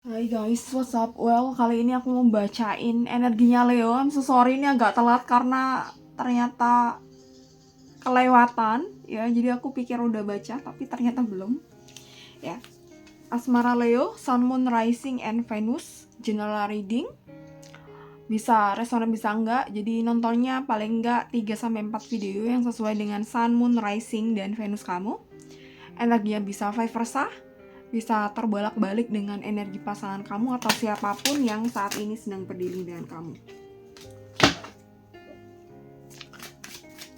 Hai guys, what's up? Well, kali ini aku mau bacain energinya Leo. I'm so sorry ini agak telat karena ternyata kelewatan ya. Jadi aku pikir udah baca tapi ternyata belum. Ya. Asmara Leo, Sun, Moon, Rising, and Venus, general reading. Bisa resonan bisa enggak. Jadi nontonnya paling enggak 3-4 video yang sesuai dengan Sun, Moon, Rising, dan Venus kamu. Energinya bisa vice versa, bisa terbolak-balik dengan energi pasangan kamu atau siapapun yang saat ini sedang berdiri dengan kamu.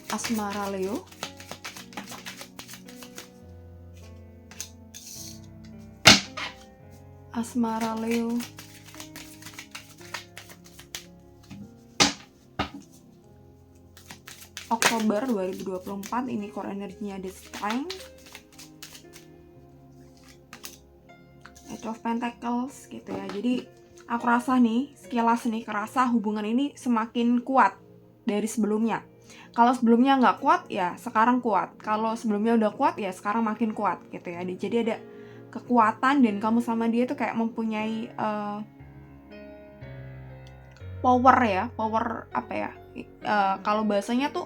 Asmara Leo. Asmara Leo. Oktober 2024, ini core energinya The Strength. Eight of Pentacles gitu ya. Jadi aku rasa nih, sekilas nih kerasa hubungan ini semakin kuat dari sebelumnya. Kalau sebelumnya nggak kuat ya sekarang kuat. Kalau sebelumnya udah kuat ya sekarang makin kuat gitu ya. Jadi ada kekuatan dan kamu sama dia tuh kayak mempunyai power ya. Power apa ya? Kalau bahasanya tuh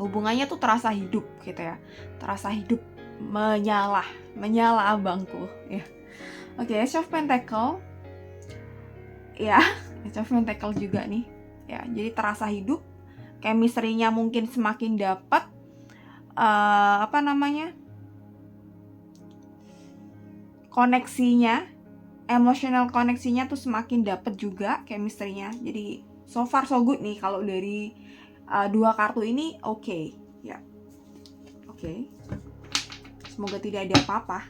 hubungannya tuh terasa hidup gitu ya. Terasa hidup, menyala abangku ya. Oke, Ace of Pentacle. Ya, Ace of Pentacle juga nih. Ya, jadi terasa hidup. Chemistry-nya mungkin semakin dapat koneksinya, emotional koneksinya tuh semakin dapat juga chemistry-nya. Jadi so far so good nih kalau dari dua kartu ini oke. Ya. Oke. Semoga tidak ada apa-apa.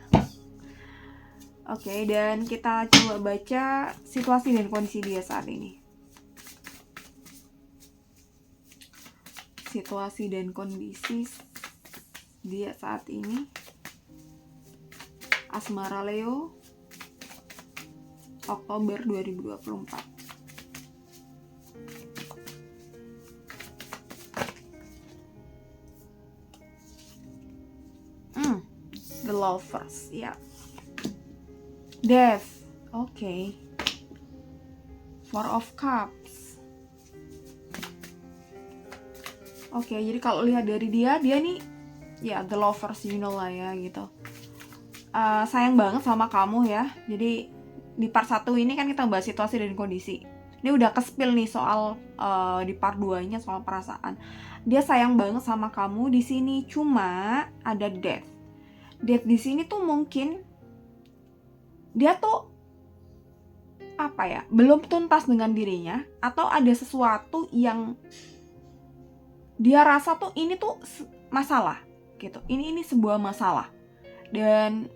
Oke, dan kita coba baca situasi dan kondisi dia saat ini. Situasi dan kondisi dia saat ini. Asmara Leo, Oktober 2024. The Lovers, ya. Death, oke. Four of Cups. Oke, jadi kalau lihat dari dia nih ya the lovers, you know lah ya gitu. Sayang banget sama kamu ya. Jadi di part 1 ini kan kita bahas situasi dan kondisi. Ini udah ke-spill nih soal di part 2-nya soal perasaan. Dia sayang banget sama kamu di sini, cuma ada death. Death di sini tuh mungkin dia tuh apa ya? Belum tuntas dengan dirinya atau ada sesuatu yang dia rasa tuh ini tuh masalah gitu. Ini sebuah masalah. Dan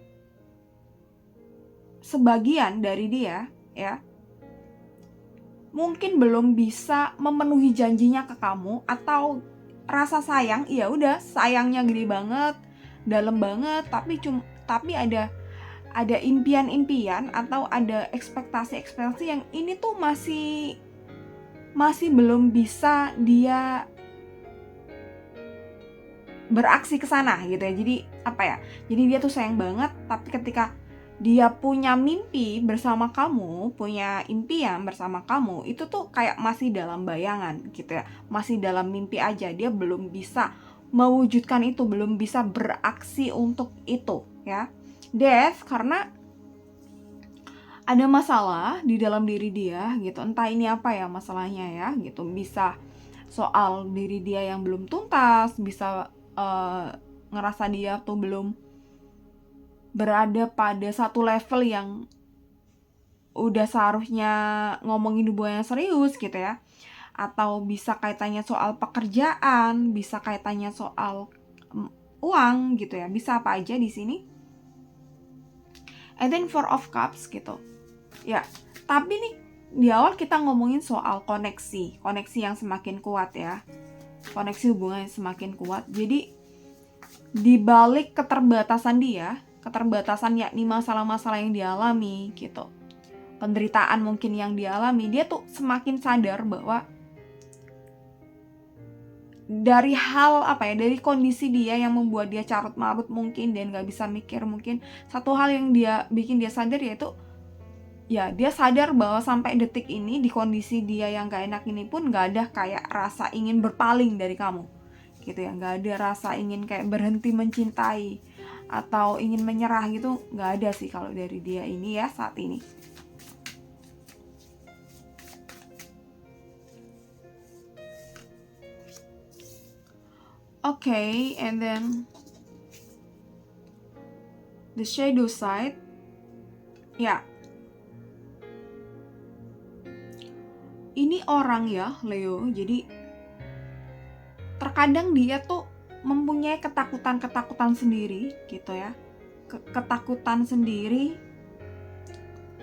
sebagian dari dia ya mungkin belum bisa memenuhi janjinya ke kamu, atau rasa sayang, iya udah sayangnya gede banget, dalam banget, tapi ada impian-impian atau ada ekspektasi yang ini tuh masih belum bisa dia beraksi ke sana gitu ya. Jadi apa ya? Jadi dia tuh sayang banget, tapi ketika dia punya mimpi bersama kamu, punya impian bersama kamu, itu tuh kayak masih dalam bayangan gitu ya. Masih dalam mimpi aja, dia belum bisa mewujudkan itu, belum bisa beraksi untuk itu ya. Death karena ada masalah di dalam diri dia gitu. Entah ini apa ya masalahnya ya gitu. Bisa soal diri dia yang belum tuntas, bisa ngerasa dia tuh belum berada pada satu level yang udah seharusnya ngomongin hubungan yang serius gitu ya. Atau bisa kaitannya soal pekerjaan, bisa kaitannya soal uang gitu ya. Bisa apa aja di sini. And then Four of Cups gitu. Ya, tapi nih di awal kita ngomongin soal koneksi yang semakin kuat ya. Koneksi hubungan yang semakin kuat. Jadi di balik keterbatasan yakni masalah-masalah yang dialami gitu, penderitaan mungkin yang dialami, dia tuh semakin sadar bahwa dari hal dari kondisi dia yang membuat dia carut marut mungkin dan gak bisa mikir. Mungkin satu hal yang dia bikin dia sadar yaitu dia sadar bahwa sampai detik ini di kondisi dia yang gak enak ini pun gak ada kayak rasa ingin berpaling dari kamu gitu ya, gak ada rasa ingin kayak berhenti mencintai atau ingin menyerah gitu, gak ada sih kalau dari dia ini ya saat ini. Okay, and then the shadow side. Ini orang ya, Leo. Jadi terkadang dia tuh mempunyai ketakutan sendiri gitu ya. Ketakutan sendiri.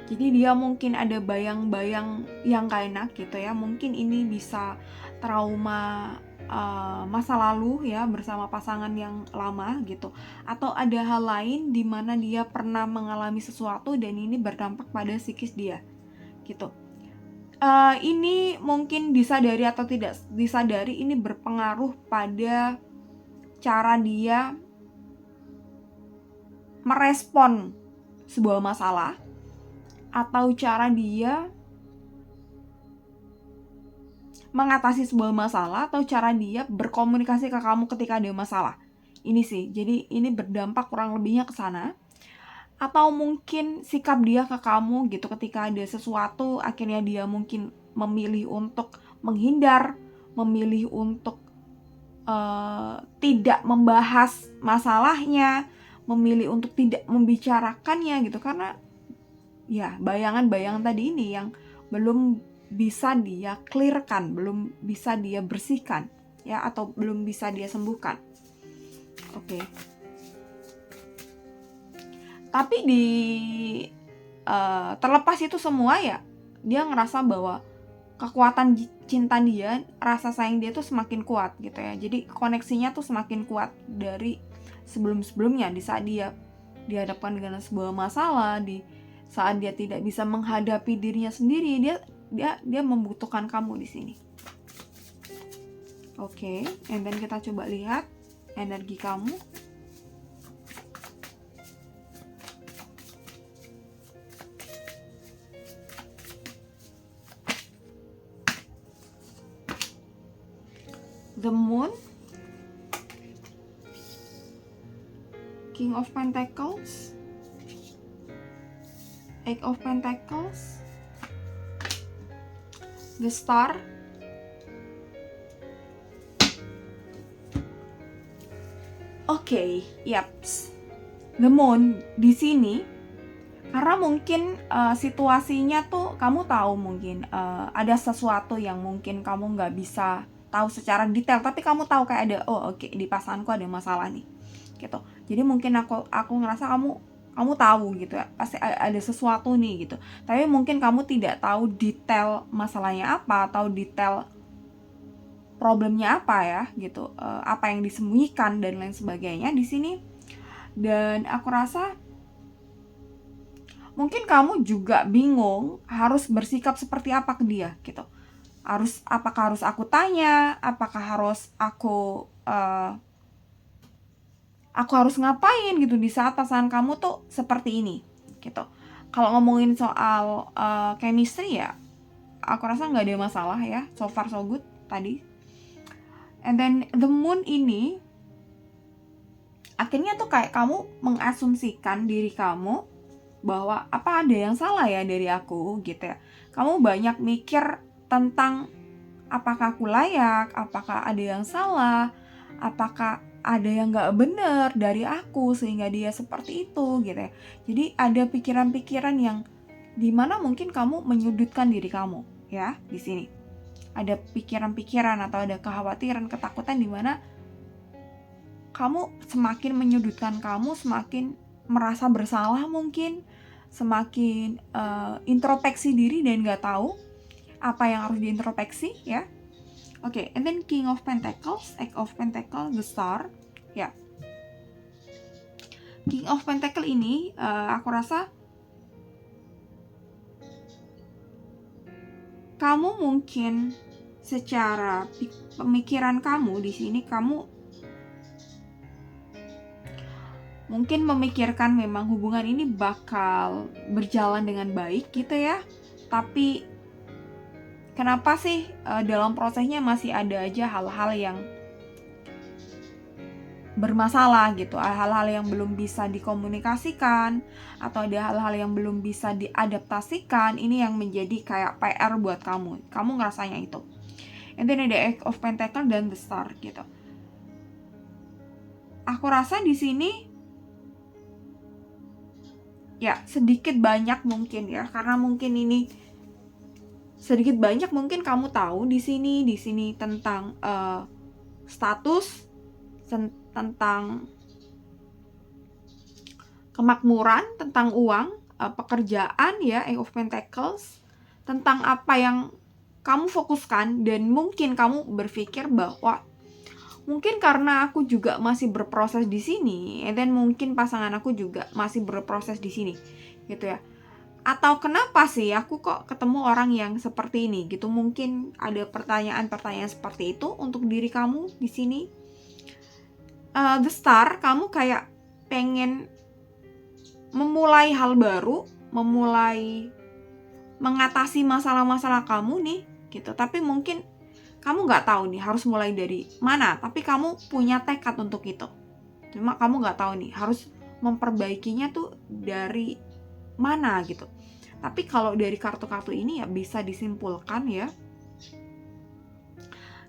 Jadi dia mungkin ada bayang-bayang yang gak enak gitu ya. Mungkin ini bisa trauma masa lalu ya, bersama pasangan yang lama gitu, atau ada hal lain di mana dia pernah mengalami sesuatu dan ini berdampak pada psikis dia gitu. Ini mungkin disadari atau tidak disadari, ini berpengaruh pada cara dia merespon sebuah masalah atau cara dia mengatasi sebuah masalah atau cara dia berkomunikasi ke kamu ketika ada masalah. Ini sih, jadi ini berdampak kurang lebihnya ke sana. Atau mungkin sikap dia ke kamu gitu ketika ada sesuatu, akhirnya dia mungkin memilih untuk menghindar, memilih untuk tidak membahas masalahnya, memilih untuk tidak membicarakannya gitu, karena ya bayangan-bayangan tadi ini yang belum bisa dia clearkan, belum bisa dia bersihkan ya, atau belum bisa dia sembuhkan. Oke. Tapi di terlepas itu semua ya, dia ngerasa bahwa kekuatan cinta dia, rasa sayang dia tuh semakin kuat gitu ya. Jadi koneksinya tuh semakin kuat dari sebelum-sebelumnya. Di saat dia dihadapkan dengan sebuah masalah, di saat dia tidak bisa menghadapi dirinya sendiri, dia membutuhkan kamu di sini. Oke, and then kita coba lihat energi kamu. The Moon, King of Pentacles, Eight of Pentacles, the Star, yaps. The Moon di sini karena mungkin situasinya tuh kamu tahu mungkin ada sesuatu yang mungkin kamu nggak bisa tahu secara detail, tapi kamu tahu kayak ada di pasanganku ada masalah nih gitu. Jadi mungkin aku ngerasa kamu tahu gitu ya, pasti ada sesuatu nih gitu, tapi mungkin kamu tidak tahu detail masalahnya apa atau detail problemnya apa ya gitu, apa yang disembunyikan dan lain sebagainya di sini. Dan aku rasa mungkin kamu juga bingung harus bersikap seperti apa ke dia gitu. Apakah harus aku tanya, apakah harus aku harus ngapain gitu di saat pasangan kamu tuh seperti ini gitu. Kalau ngomongin soal chemistry ya, aku rasa nggak ada masalah ya, so far so good tadi. And then the Moon ini akhirnya tuh kayak kamu mengasumsikan diri kamu bahwa apa ada yang salah ya dari aku gitu ya. Kamu banyak mikir tentang apakah aku layak, apakah ada yang salah, apakah ada yang gak benar dari aku sehingga dia seperti itu gitu ya. Jadi ada pikiran-pikiran yang dimana mungkin kamu menyudutkan diri kamu ya di sini. Ada pikiran-pikiran atau ada kekhawatiran, ketakutan dimana kamu semakin menyudutkan, kamu semakin merasa bersalah mungkin, semakin introspeksi diri dan gak tahu apa yang harus diintrospeksi ya. Oke, and then King of Pentacles, Eight of Pentacles, the Star ya. King of Pentacles ini aku rasa kamu mungkin secara pemikiran kamu di sini, kamu mungkin memikirkan memang hubungan ini bakal berjalan dengan baik gitu ya. Tapi kenapa sih dalam prosesnya masih ada aja hal-hal yang bermasalah gitu, hal-hal yang belum bisa dikomunikasikan, atau ada hal-hal yang belum bisa diadaptasikan. Ini yang menjadi kayak PR buat kamu ngerasanya itu. And then ada Eight of Pentacle dan The Star gitu. Aku rasa di sini ya sedikit banyak mungkin ya, karena mungkin ini sedikit banyak mungkin kamu tahu di sini tentang status, tentang kemakmuran, tentang uang, pekerjaan ya, Eight of Pentacles, tentang apa yang kamu fokuskan. Dan mungkin kamu berpikir bahwa mungkin karena aku juga masih berproses di sini, dan mungkin pasangan aku juga masih berproses di sini, gitu ya. Atau kenapa sih aku kok ketemu orang yang seperti ini, gitu? Mungkin ada pertanyaan-pertanyaan seperti itu untuk diri kamu di sini. The Star, kamu kayak pengen memulai hal baru, memulai mengatasi masalah-masalah kamu nih, gitu. Tapi mungkin kamu nggak tahu nih harus mulai dari mana, tapi kamu punya tekad untuk itu. Cuma kamu nggak tahu nih harus memperbaikinya tuh dari mana gitu. Tapi kalau dari kartu-kartu ini ya bisa disimpulkan ya,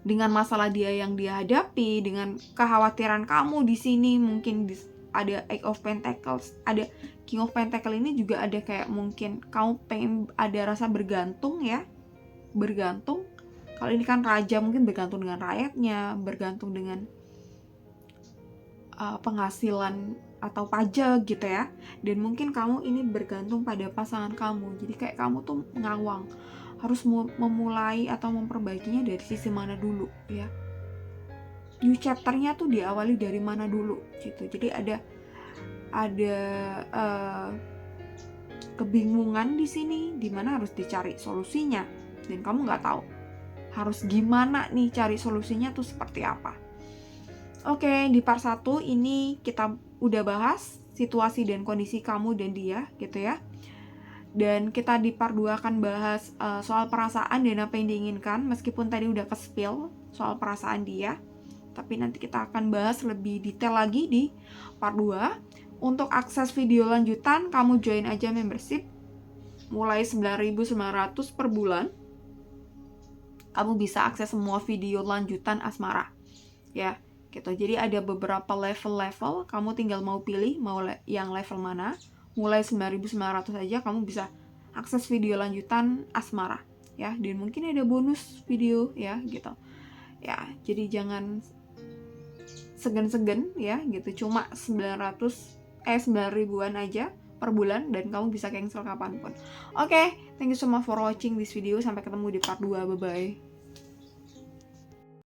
dengan masalah dia yang dia hadapi, dengan kekhawatiran kamu di sini, mungkin ada Eight of Pentacles, ada King of Pentacle ini juga ada kayak mungkin kamu pengen ada rasa bergantung ya, bergantung. Kalau ini kan raja, mungkin bergantung dengan rakyatnya, bergantung dengan penghasilan atau pajak gitu ya. Dan mungkin kamu ini bergantung pada pasangan kamu. Jadi kayak kamu tuh ngawang, harus memulai atau memperbaikinya dari sisi mana dulu ya. New chapternya tuh diawali dari mana dulu gitu. Jadi ada kebingungan di sini, dimana harus dicari solusinya. Dan kamu nggak tahu harus gimana nih cari solusinya tuh seperti apa. Oke, di part 1 ini kita udah bahas situasi dan kondisi kamu dan dia gitu ya. Dan kita di part 2 akan bahas soal perasaan dan apa yang diinginkan. Meskipun tadi udah ke-spill soal perasaan dia, tapi nanti kita akan bahas lebih detail lagi di part 2. Untuk akses video lanjutan, kamu join aja membership mulai 9.900 per bulan. Kamu bisa akses semua video lanjutan asmara ya gitu. Jadi ada beberapa level-level, kamu tinggal mau pilih mau yang level mana. Mulai 9.900 aja kamu bisa akses video lanjutan asmara ya, dan mungkin ada bonus video ya gitu ya. Jadi jangan segan-segan ya gitu, cuma 9.000-an aja per bulan dan kamu bisa cancel kapanpun. Oke, thank you so much for watching this video. Sampai ketemu di part 2. Bye bye.